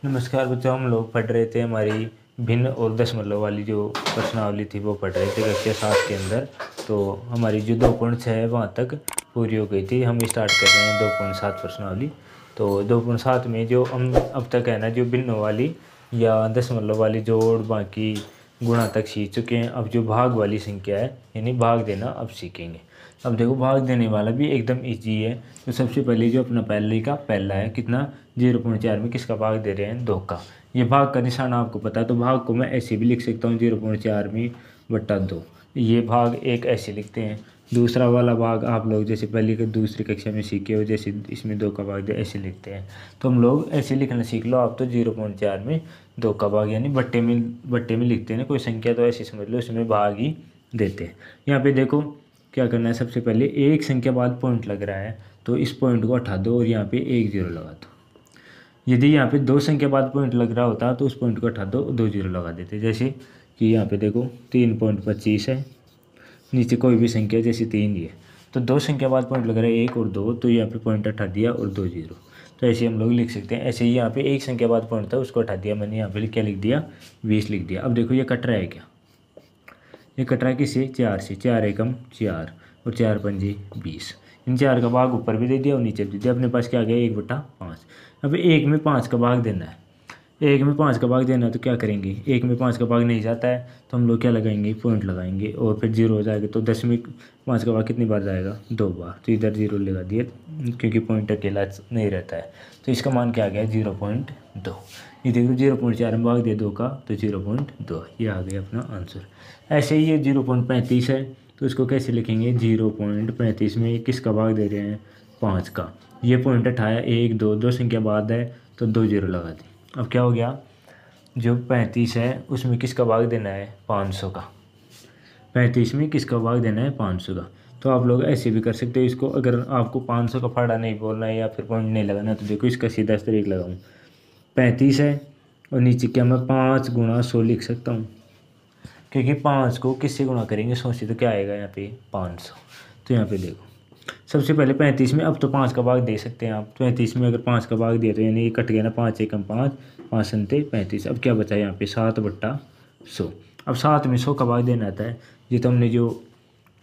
नमस्कार बच्चों, हम लोग पढ़ रहे थे हमारी भिन्न और दशमलव वाली जो प्रश्नावली थी वो पढ़ रहे थे कक्षा 7 के अंदर। तो हमारी जो 2.6 है वहाँ तक पूरी हो गई थी। हम स्टार्ट कर रहे हैं 2.7 प्रश्नावली। तो 2.7 में जो हम अब तक है ना, जो भिन्न वाली या दशमलव वाली जोड़ बाकी गुणा तक सीख चुके हैं। अब जो भाग वाली संख्या है यानी भाग देना अब सीखेंगे। अब देखो, भाग देने वाला भी एकदम इजी है। तो सबसे पहले जो अपना पहले का पहला है कितना, 0.4 में किसका भाग दे रहे हैं, 2 का। ये भाग का निशान आपको पता है, तो भाग को मैं ऐसे भी लिख सकता हूँ 0.4 में बट्टा 2। ये भाग एक ऐसे लिखते हैं। दूसरा वाला भाग आप लोग जैसे पहली का दूसरी कक्षा में सीखे हो, जैसे इसमें 2 का भाग दे ऐसे लिखते हैं। तो हम लोग ऐसे लिखना सीख लो आप। तो 0.4 में 2 का भाग यानी बट्टे में लिखते हैं ना, कोई संख्या तो ऐसी समझ लो उसमें भाग ही देते हैं। यहाँ पे देखो क्या करना है, सबसे पहले एक संख्या बाद पॉइंट लग रहा है तो इस पॉइंट को हटा दो और यहाँ पे 1 0 लगा दो। यदि यहाँ पे 2 संख्या बाद पॉइंट लग रहा होता तो उस पॉइंट को हटा दो, 2 0 लगा देते। जैसे कि यहाँ पे देखो 3.25 है, नीचे कोई भी संख्या जैसे 3 ही है, तो 2 संख्या बाद पॉइंट लग रहा है 1 और 2, तो यहाँ पे पॉइंट हटा दिया और 2 0। तो ऐसे हम लोग लिख सकते हैं। ऐसे ही यहाँ पे एक संख्या बाद पॉइंट था उसको हटा दिया, मैंने यहाँ पे क्या लिख दिया, 20 लिख दिया। अब देखो ये कट रहा है क्या, ये कट रहा है किससे, 4 से। 4 एकम 4 और 4 पंजे 20। इन 4 का भाग ऊपर भी दे दिया और नीचे भी दे दिया। अपने पास क्या आ गया, 1/5। अब 1 में 5 का भाग देना है। 1 में 5 का भाग देना है तो क्या करेंगे, 1 में 5 का भाग नहीं जाता है तो हम लोग क्या लगाएंगे, पॉइंट लगाएंगे और फिर 0 हो जाएगा। तो 10 में 5 का भाग कितनी बार जाएगा, 2 बार। तो इधर 0 लगा दिए क्योंकि पॉइंट अकेला नहीं रहता है। तो इसका मान क्या आ गया, 0.2। ये देखो 0.4 में भाग दिया 2 का तो 0.2, ये आ गया अपना आंसर। ऐसे ही ये 0.35 है तो इसको कैसे लिखेंगे, 0.35 में किसका भाग दे रहे हैं, 5 का। ये पॉइंट हटाया, 1 2 2 संख्या बाद है तो 2 0 लगा दी। अब क्या हो गया, जो 35 है उसमें किसका भाग देना है, 500 का। 35 में किसका भाग देना है, 500 का। तो आप लोग ऐसे भी कर सकते हो इसको। अगर आपको 500 का फाड़ा नहीं बोलना है या फिर पॉइंट नहीं लगाना तो देखो इसका सीधा इस तरीके लगाऊँ, 35 है और नीचे क्या मैं 5 गुणा 100 लिख सकता हूँ, क्योंकि 5 को किससे गुणा करेंगे, 100 से, तो क्या आएगा यहाँ पे 500। तो यहाँ पे देखो सबसे पहले 35 में अब तो 5 का भाग दे सकते हैं आप। 35 में अगर 5 का भाग दिया तो यानी ये कट गया ना, 5 एकम 5, 5 संते 35। अब क्या बचा यहाँ पे, 7/100। अब 7 में 100 का भाग देना आता है। ये तो हमने जो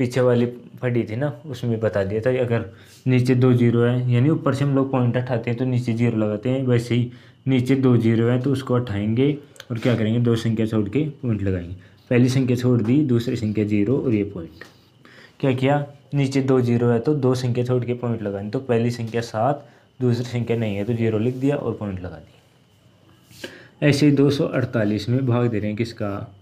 पीछे वाली पढ़ी थी ना उसमें बता दिया था। अगर नीचे 2 0 है यानी ऊपर से हम लोग पॉइंट हटाते हैं तो नीचे 0 लगाते हैं, वैसे ही नीचे 2 0 है तो उसको हटाएंगे और क्या करेंगे, 2 संख्या छोड़ के पॉइंट लगाएंगे। पहली संख्या छोड़ दी, दूसरी संख्या 0 और ये पॉइंट। क्या किया, नीचे 2 0 है तो 2 संख्या छोड़ के पॉइंट लगाएंगे। तो पहली संख्या 7, दूसरी संख्या नहीं है तो 0 लिख दिया और पॉइंट लगा दिया। ऐसे ही 248 में भाग दे रहे हैं किसका,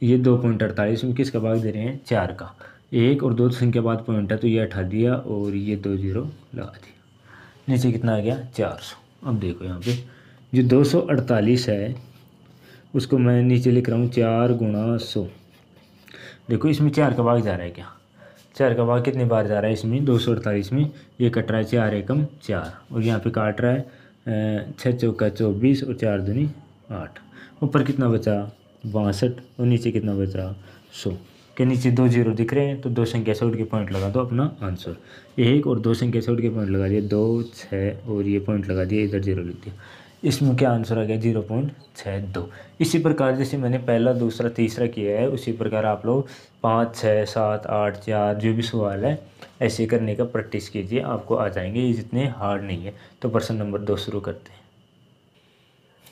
ये 2.48 में किसका भाग दे रहे हैं, 4 का। 1 और 2 संख्या बाद पॉइंट है तो ये हटा दिया और ये 2 0 लगा दिया। नीचे कितना आ गया, 400। अब देखो यहाँ पे जो 248 है उसको मैं नीचे लिख रहा हूँ 4 गुणा 100। देखो इसमें 4 का भाग जा रहा है क्या, 4 का भाग कितनी बार जा रहा है इसमें, 248 में। ये कट रहा है 4 एकम 4 और यहाँ पे काट रहा है 6 चौका 24 और 4 दूनी 8। ऊपर कितना बचा, 62 और नीचे कितना बचा, 100। के नीचे 2 0 दिख रहे हैं तो 2 संख्या छोड़ के पॉइंट लगा दो, अपना आंसर। 1 और 2 संख्या छोड़ के पॉइंट लगा दिया, 2 6 और ये पॉइंट लगा दिया, इधर 0 लिख दिया। इसमें क्या आंसर आ गया, 0.62। इसी प्रकार जैसे मैंने पहला दूसरा तीसरा किया है उसी प्रकार आप लोग 5 6 7 8 4 जो भी सवाल है ऐसे करने का प्रैक्टिस कीजिए, आपको आ जाएंगे। ये जितने हार्ड नहीं है। तो प्रश्न नंबर 2 शुरू करते हैं।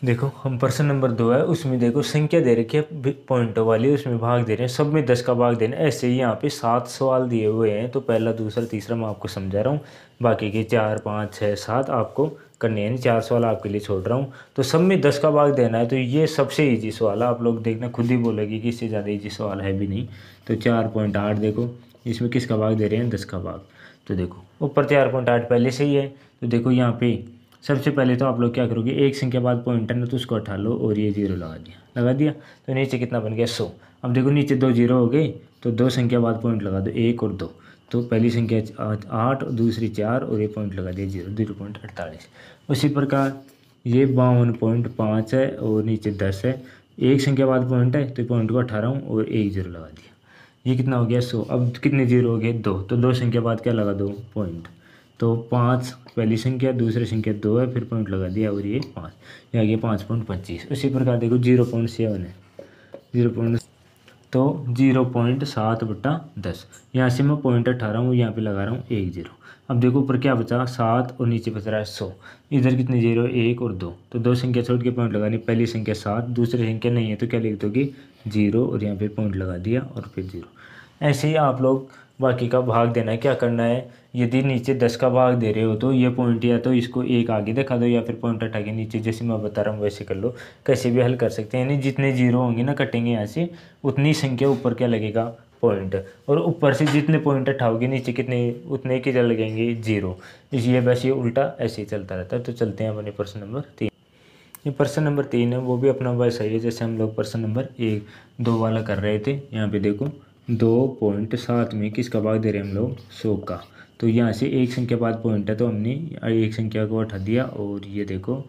देखो हम प्रश्न नंबर 2 है उसमें देखो संख्या दे रखी है पॉइंटों वाली, उसमें भाग दे रहे हैं, सब में 10 का भाग देना है। ऐसे ही यहाँ पे 7 सवाल दिए हुए हैं तो पहला दूसरा तीसरा मैं आपको समझा रहा हूँ, बाकी के 4 5 6 7 आपको करने हैं। 4 सवाल आपके लिए छोड़ रहा हूँ। तो सब में 10 का भाग देना है तो ये सबसे ईजी सवाल है। आप लोग देखना खुद ही बोलेगी कि इससे ज़्यादा ईजी सवाल है भी नहीं। तो 4.8 देखो इसमें किसका भाग दे रहे हैं, 10 का भाग। तो देखो ऊपर 4.8 पहले से ही है तो देखो यहाँ पे सबसे पहले तो आप लोग क्या करोगे, एक संख्या बाद पॉइंट है ना तो उसको हटा लो और ये 0 लगा दिया। तो नीचे कितना बन गया, 100। अब देखो नीचे 2 0 हो गए तो 2 संख्या बाद पॉइंट लगा दो, 1 और 2। तो पहली संख्या 8 और दूसरी 4 और ये पॉइंट लगा दिया 0.48। उसी प्रकार ये 52.5 है और नीचे 10 है, एक संख्या बाद पॉइंट है तो पॉइंट को 18 और 1 0 लगा दिया। ये कितना हो गया, 100। अब कितने 0 हो गए, 2। तो 2 संख्या बाद क्या लगा दो, पॉइंट। तो 5 पहली संख्या, दूसरी संख्या 2 है, फिर पॉइंट लगा दिया और ये 5, ये आ गया 5.25। उसी प्रकार देखो 0.7 है, 0. तो 0.7/10, यहाँ से मैं पॉइंट 18 हूँ, यहाँ पे लगा रहा हूँ 1 0। अब देखो ऊपर क्या बचा 7 और नीचे बच रहा है 100। इधर कितने 0, 1 और 2, तो 2 संख्या छोड़ के पॉइंट लगानी। पहली संख्या 7, दूसरी संख्या नहीं है तो क्या लिख दोगे 0 और यहाँ पे पॉइंट लगा दिया और फिर 0। ऐसे ही आप लोग बाकी का भाग देना है। क्या करना है, यदि नीचे 10 का भाग दे रहे हो तो ये पॉइंट या तो इसको एक आगे दिखा दो या फिर पॉइंट हटा के नीचे, जैसे मैं बता रहा हूँ वैसे कर लो, कैसे भी हल कर सकते हैं। यानी जितने 0 होंगे ना कटेंगे यहाँ से, उतनी संख्या ऊपर क्या लगेगा पॉइंट, और ऊपर से जितने पॉइंट हटाओगे नीचे कितने उतने की लगेंगे 0। इसलिए बस ये उल्टा ऐसे ही चलता रहता है। तो चलते हैं अपने प्रश्न नंबर 3। ये प्रश्न नंबर 3 है, वो भी अपना वैसा ही है जैसे हम लोग प्रश्न नंबर 1-2 वाला कर रहे थे। यहाँ पे देखो 2.7 में किसका भाग दे रहे हैं हम लोग 100 का। तो यहाँ से एक संख्या बाद पॉइंट है तो हमने एक संख्या को हटा दिया और ये देखो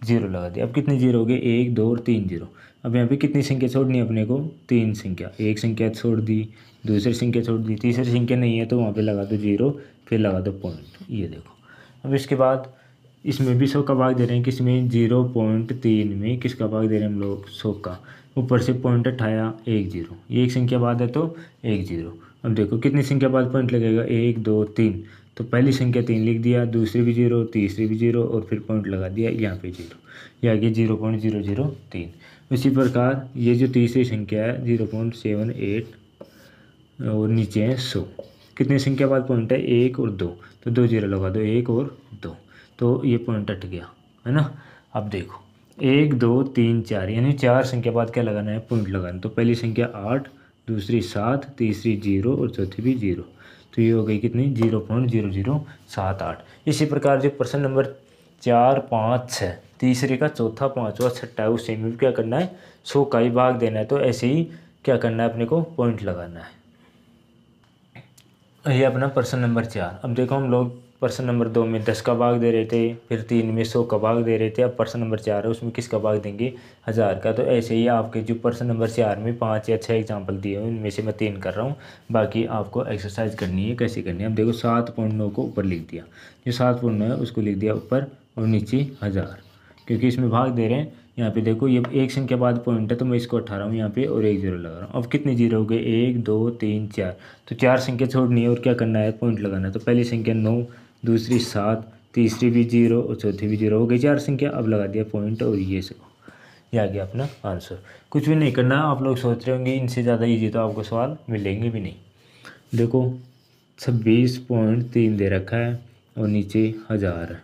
0 लगा दिया। अब कितने 0 हो गए, 1 2 और 3 0। अब यहाँ पे कितनी संख्या छोड़नी है अपने को, 3 संख्या। एक संख्या छोड़ दी, दूसरी संख्या छोड़ दी, तीसरी संख्या नहीं है तो वहाँ पे लगा दो 0, फिर लगा दो पॉइंट। ये देखो अब इसके बाद इसमें भी 100 का भाग दे रहे हैं, किसमें 0.3 में किसका भाग दे रहे हैं हम लोग 100 का। ऊपर से पॉइंट हटाया 1 0, ये एक संख्या बाद है तो 1 0। अब देखो कितनी संख्या बाद पॉइंट लगेगा 1 2 3, तो पहली संख्या 3 लिख दिया, दूसरी भी 0, तीसरी भी 0 और फिर पॉइंट लगा दिया यहाँ पे 0, ये आ गया 0.003। उसी प्रकार ये जो तीसरी संख्या है 0.78 और नीचे है 100। कितनी संख्या बाद पॉइंट है 1 और 2, तो 2 0 लगा दो, 1 और 2, तो ये पॉइंट हट गया है ना। अब देखो 1 2 3 4 यानी 4 संख्या बाद क्या लगाना है पॉइंट लगाना। तो पहली संख्या 8, दूसरी 7, तीसरी 0 और चौथी भी 0, तो ये हो गई कितनी 0.0078। इसी प्रकार जो प्रश्न नंबर 4 5 6 तीसरे का चौथा पाँचवा छठा है उसे में भी क्या करना है 100 का ही भाग देना है। तो ऐसे ही क्या करना है अपने को पॉइंट लगाना है। ये अपना प्रश्न नंबर 4। अब देखो हम लोग प्रश्न नंबर 2 में 10 का भाग दे रहे थे, फिर 3 में 100 का भाग दे रहे थे। अब प्रश्न नंबर 4 है उसमें किसका भाग देंगे 1000 का। तो ऐसे ही आपके जो प्रश्न नंबर 4 में 5 या 6 एग्जाम्पल दिए हुए उनमें से मैं 3 कर रहा हूँ, बाकी आपको एक्सरसाइज करनी है कैसे करनी है। अब देखो 7.9 को ऊपर लिख दिया, जो 7.9 है उसको लिख दिया ऊपर और नीचे 1000, क्योंकि इसमें भाग दे रहे हैं। यहाँ पे देखो ये एक संख्या बाद पॉइंट है तो मैं इसको 18 हूँ यहाँ पे और 1 0 लगा रहा हूँ। अब कितने 0 हो गए 1 2 3 4, तो 4 संख्या छोड़नी है और क्या करना है पॉइंट लगाना है। तो पहली संख्या 9, दूसरी 7, तीसरी भी 0 और चौथी भी 0, हो गई 4 संख्या। अब लगा दिया पॉइंट और ये आ गया अपना आंसर। कुछ भी नहीं करना। आप लोग सोच रहे होंगे इनसे ज़्यादा ईजी तो आपको सवाल मिलेंगे भी नहीं। देखो 26.3 दे रखा है और नीचे 1000 है।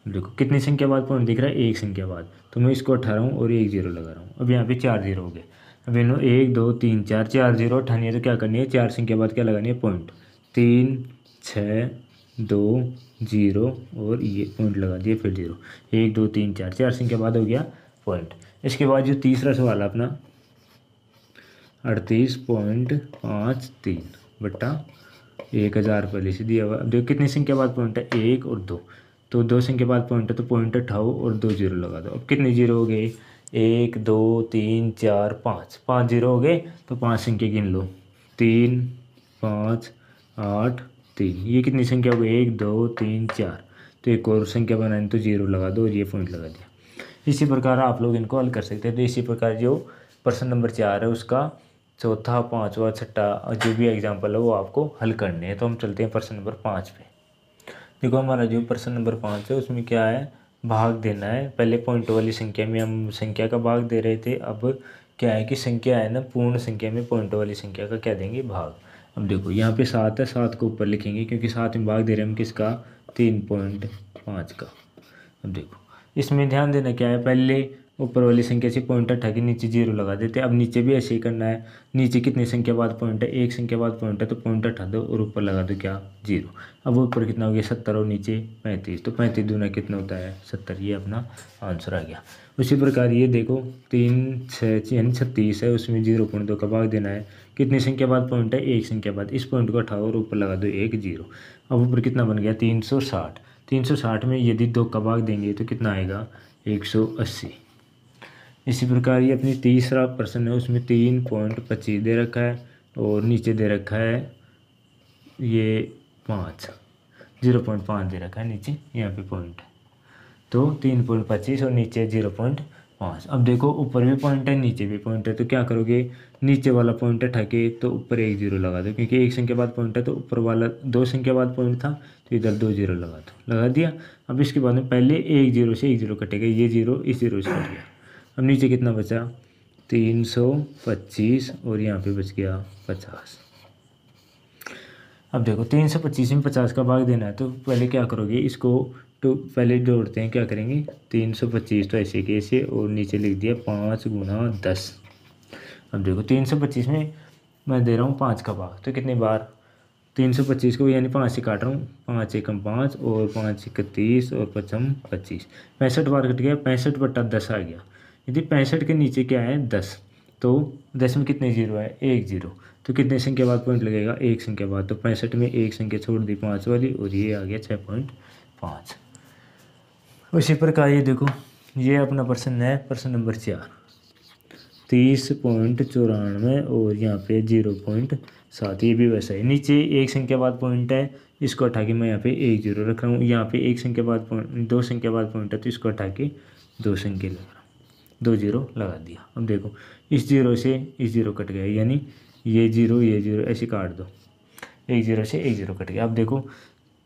देखो कितनी संख्या बाद पॉइंट दिख रहा है एक संख्या बाद, तो मैं इसको 18 हूँ और 1 0 लगा रहा हूँ। अब यहाँ पे 4 0 हो गए। अब इन्हों 1 2 3 4, 4 0 उठानी है तो क्या करनी है 4 संख्या बाद क्या लगानी है पॉइंट, 3 6 2 0 और ये पॉइंट लगा दिए फिर 0, 1 2 3 4, 4 संख्या बाद हो गया पॉइंट। इसके बाद जो तीसरा सवाल है अपना 38.53 बटा 1000 पहले से दिया हुआ। अब देखो कितनी संख्या बाद पॉइंट है 1 और 2, तो 2 संख्या बाद पॉइंट है तो पॉइंट उठाओ और 2 0 लगा दो। अब कितने 0 हो गए 1 2 3 4 5, 5 0 हो गए तो 5 संख्या गिन लो, 3 5 8 3, ये कितनी संख्या हो गई 1 2 3 4, तो एक और संख्या बनानी तो 0 लगा दो और ये पॉइंट लगा दिया। इसी प्रकार आप लोग इनको हल कर सकते हैं। तो इसी प्रकार जो प्रश्न नंबर 4 है उसका चौथा पाँचवा छठा जो भी एग्जाम्पल है वो आपको हल करने हैं। तो हम चलते हैं प्रश्न नंबर 5 पे। देखो हमारा जो प्रश्न नंबर 5 है उसमें क्या है भाग देना है। पहले पॉइंट वाली संख्या में हम संख्या का भाग दे रहे थे, अब क्या है कि संख्या है ना पूर्ण संख्या में पॉइंट वाली संख्या का क्या देंगे भाग। अब देखो यहाँ पे 7 है, 7 को ऊपर लिखेंगे क्योंकि 7 में भाग दे रहे हैं हम किसका 3.5 का। अब देखो इसमें ध्यान देना क्या है, पहले ऊपर वाली संख्या से पॉइंट हटा के नीचे 0 लगा देते। अब नीचे भी ऐसे ही करना है। नीचे कितनी संख्या बाद पॉइंट है एक संख्या बाद पॉइंट है तो पॉइंट हटा दो और ऊपर लगा दो क्या 0। अब ऊपर कितना हो गया 70 और नीचे 35, तो 35 दूना कितना होता है 70, ये अपना आंसर आ गया। उसी प्रकार ये देखो 3 6 यानी 36 है, उसमें 0.2 का भाग देना है। कितनी संख्या बाद पॉइंट है एक संख्या बाद, इस पॉइंट को हटाओ और ऊपर लगा दो 1 0। अब ऊपर कितना बन गया 360, 360 में यदि 2 का भाग देंगे तो कितना आएगा 180। इसी प्रकार ये अपनी तीसरा प्रश्न है उसमें 3.25 दे रखा है और नीचे दे रखा है ये 5, 0.5 दे रखा है नीचे, यहाँ पे पॉइंट है तो 3.25 और नीचे 0.5। अब देखो ऊपर भी पॉइंट है नीचे भी पॉइंट है, तो क्या करोगे, नीचे वाला पॉइंट हटा के तो ऊपर 1 0 लगा दो, क्योंकि एक संख्या बाद पॉइंट है तो ऊपर वाला 2 संख्या बाद पॉइंट था तो इधर 2 0 लगा दो, लगा दिया। अब इसके बाद में पहले 1 0 से 1 0 कटेगा, ये 0 इस 0 से कट गया। अब नीचे कितना बचा, 325 और यहाँ पे बच गया 50। अब देखो 325 में 50 का भाग देना है तो पहले क्या करोगे, इसको तो पहले जोड़ते हैं, क्या करेंगे 325 तो ऐसे कैसे और नीचे लिख दिया 5 गुना 10। अब देखो 325 में मैं दे रहा हूँ 5 का भाग, तो कितनी बार 325 को यानी 5 से काट रहा हूँ, 5 एकम 5 और 5 31 और 5 25, 65 बार कट गया, 65/10 आ गया। यदि 65 के नीचे क्या है 10, तो 10 में कितने जीरो है, 1 0, तो कितने संख्या बाद पॉइंट लगेगा, एक संख्या बाद, तो 65 में एक संख्या छोड़ दी 5 वाली और ये आ गया 6.5। उसी प्रकार ये देखो, ये अपना प्रश्न है, प्रश्न नंबर 4, 30.94 और यहाँ पे 0.7, ये भी वैसा है। नीचे एक संख्या बाद पॉइंट है, इसको हटा के मैं यहाँ पे 1 0 रख रहा हूँ, यहाँ पे एक संख्या बाद पॉइंट 2 संख्या बाद पॉइंट है तो इसको हटा के 2 संख्या लगा रहा हूँ, 2 0 लगा दिया। अब देखो इस 0 से इस 0 कट गया, यानी ये 0 ऐसे काट दो, 1 0 से 1 0 कट गया। अब देखो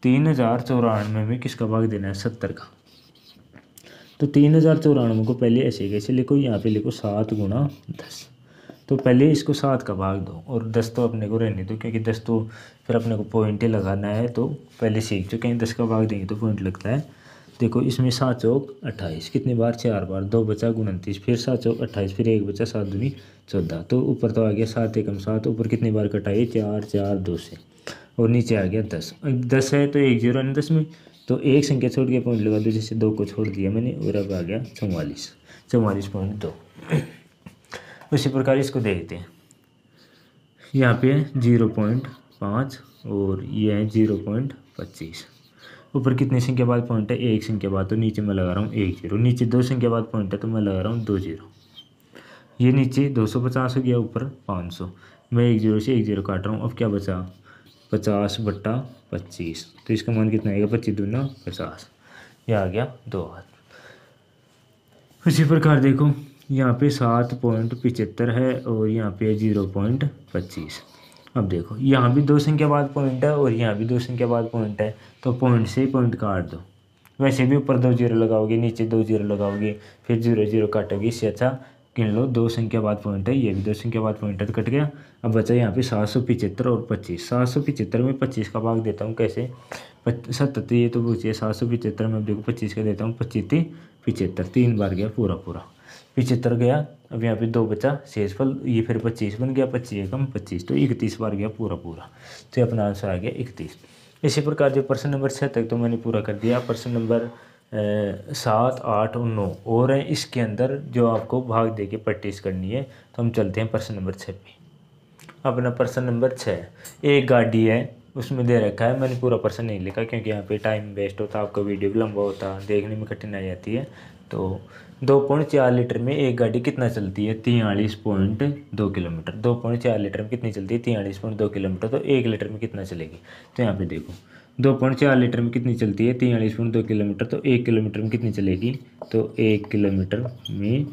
3094 में किसका भाग देना है, 70 का, तो 3094 को पहले ऐसे कैसे लिखो, यहाँ पे लिखो 7 गुना 10, तो पहले इसको 7 का भाग दो और 10 तो अपने को रहने दो, क्योंकि 10 तो फिर अपने को पॉइंट ही लगाना है, तो पहले सीख चुके हैं 10 का भाग देंगे तो पॉइंट लगता है। देखो इसमें 7 चौक 28, कितनी बार 4 बार, 2 बचा 29, फिर 7 चौक 28, फिर 1 बचा 7 दूनी 14, तो ऊपर तो आ गया 7 एकम 7, ऊपर कितनी बार कटाई 4 4 2 से, और नीचे आ गया 10। 10 है तो 1 0 है 10 में, तो एक संख्या छोड़ के पॉइंट लगा दो, जैसे 2 को छोड़ दिया मैंने और अब आ गया 44.2। उसी प्रकार इसको देखते हैं, यहाँ पे 0.5 और ये है 0.25, ऊपर कितनी संख्या बाद पॉइंट है, एक संख्या बाद, तो नीचे मैं लगा रहा हूँ 1 0, नीचे 2 संख्या बाद पॉइंट है तो मैं लगा रहा हूँ 2 0, ये नीचे 250 हो गया, ऊपर 500, मैं 1 0 से 1 0 काट रहा हूँ, अब क्या बचा 50/25, तो इसका मान कितना आएगा, 25 दूना 50, यह आ गया 2 हाथ। इसी प्रकार देखो यहाँ पे 7.75 है और यहाँ पे 0.25। अब देखो यहाँ भी 2 संख्या बाद पॉइंट है और यहाँ भी 2 संख्या बाद पॉइंट है, तो पॉइंट से पॉइंट काट दो, वैसे भी ऊपर 2 0 लगाओगे, नीचे 2 0 लगाओगे, फिर 0 0 काटोगे, इससे अच्छा गिन लो 2 संख्या बाद पॉइंट है, ये भी 2 संख्या बाद पॉइंट है तो कट गया। अब बचा यहाँ पे 775 और 25, 775 में 25 का भाग देता हूँ कैसे, 70 ये तो पूछिए, 775 में देखो 25 का देता हूँ, 25 75, 3 बार गया पूरा 75 गया। अब यहाँ पे 2 बचा शेषफल, ये फिर 25 बन गया, 25 एकम 25, तो 31 बार गया पूरा, तो अपना आंसर आ गया 31। इसी प्रकार जो प्रश्न नंबर 6 तक तो मैंने पूरा कर दिया। प्रश्न नंबर 7 8 और 9 और है, इसके अंदर जो आपको भाग दे के प्रैक्टिस करनी है, तो हम चलते हैं प्रश्न नंबर 6 पे। अपना प्रश्न नंबर 6, एक गाड़ी है उसमें दे रखा है, मैंने पूरा प्रश्न नहीं लिखा क्योंकि यहाँ पे टाइम वेस्ट होता, आपका वीडियो भी लंबा होता, देखने में कठिनाई आती है। तो 2.4 लीटर में एक गाड़ी कितना चलती है, 43.2 किलोमीटर। 2.4 लीटर में कितनी चलती है, 43.2 किलोमीटर, तो 1 लीटर में कितना चलेगी। तो यहाँ पे देखो 2.4 लीटर में कितनी चलती है, 43.2 किलोमीटर, तो 1 किलोमीटर में कितनी चलेगी, तो 1 किलोमीटर में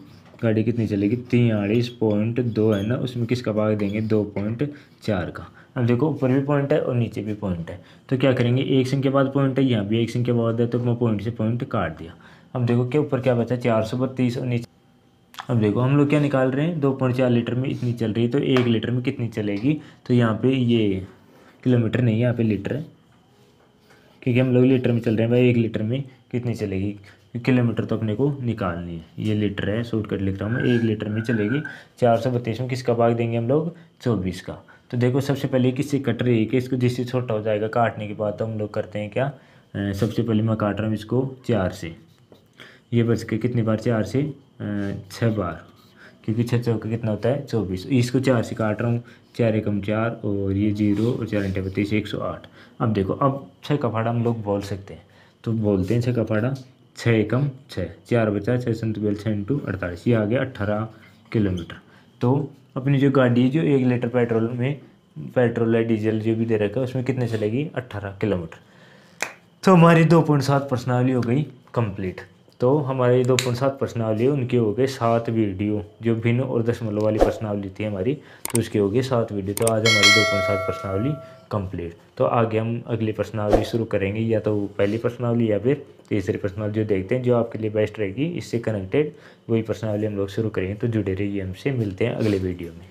गाड़ी कितनी चलेगी, 43.2 है ना, उसमें किसका भाग देंगे 2.4 का। अब देखो ऊपर भी पॉइंट है और नीचे भी पॉइंट है, तो क्या करेंगे, एक संख्या बाद पॉइंट है, यहाँ भी एक संख्या बाद है, तो मैं पॉइंट से पॉइंट काट दिया। अब देखो क्या ऊपर क्या बचा 432 और नीचे, अब देखो हम लोग क्या निकाल रहे हैं, 2.4 लीटर में इतनी चल रही है, तो 1 लीटर में कितनी चलेगी, तो यहाँ पे ये किलोमीटर नहीं, यहाँ पे लीटर है, क्योंकि हम लोग लीटर में चल रहे हैं भाई, 1 लीटर में कितनी चलेगी, किलोमीटर तो अपने को निकालनी है, ये लीटर है, शॉर्टकट लिख रहा हूँ मैं, 1 लीटर में चलेगी। 432 में किसका भाग देंगे हम लोग, 24 का। तो देखो सबसे पहले किससे कट रही है कि इसको जिससे छोटा हो जाएगा काटने के बाद, तो हम लोग करते हैं क्या, सबसे पहले मैं काट रहा हूँ इसको 4 से, ये बच के कितनी बार 4 से 6 बार, क्योंकि 6 चौके कितना होता है 24, इसको 4 से काट रहा हूँ, 4 एकम 4 और ये 0 और 4 × 32 108। अब देखो अब 6 का फाड़ा हम लोग बोल सकते हैं, तो बोलते हैं 6 का फाड़ा, 6 एकम 6, 4 बचा 6 संत 6 × 48, ये आ गया 18 किलोमीटर। तो अपनी जो गाड़ी जो 1 लीटर पेट्रोल है डीजल जो भी दे रखा है उसमें कितने चलेगी 18 किलोमीटर। तो हमारी 2.7 प्रश्नावली हो गई कंप्लीट। तो हमारी 2.7 प्रश्नावली उनकी हो गई 7 वीडियो, जो भिन्न और दशमलव वाली प्रश्नावली थी हमारी, तो उसकी होगी 7 वीडियो। तो आज हमारी 2.7 प्रश्नावली कंप्लीट। तो आगे हम अगली प्रश्नावली शुरू करेंगे, या तो पहली प्रश्नावली या फिर तीसरी प्रश्नावली, जो देखते हैं जो आपके लिए बेस्ट रहेगी इससे कनेक्टेड वही प्रश्नावली हम लोग शुरू करेंगे। तो जुड़े रहिए हमसे, मिलते हैं अगले वीडियो में।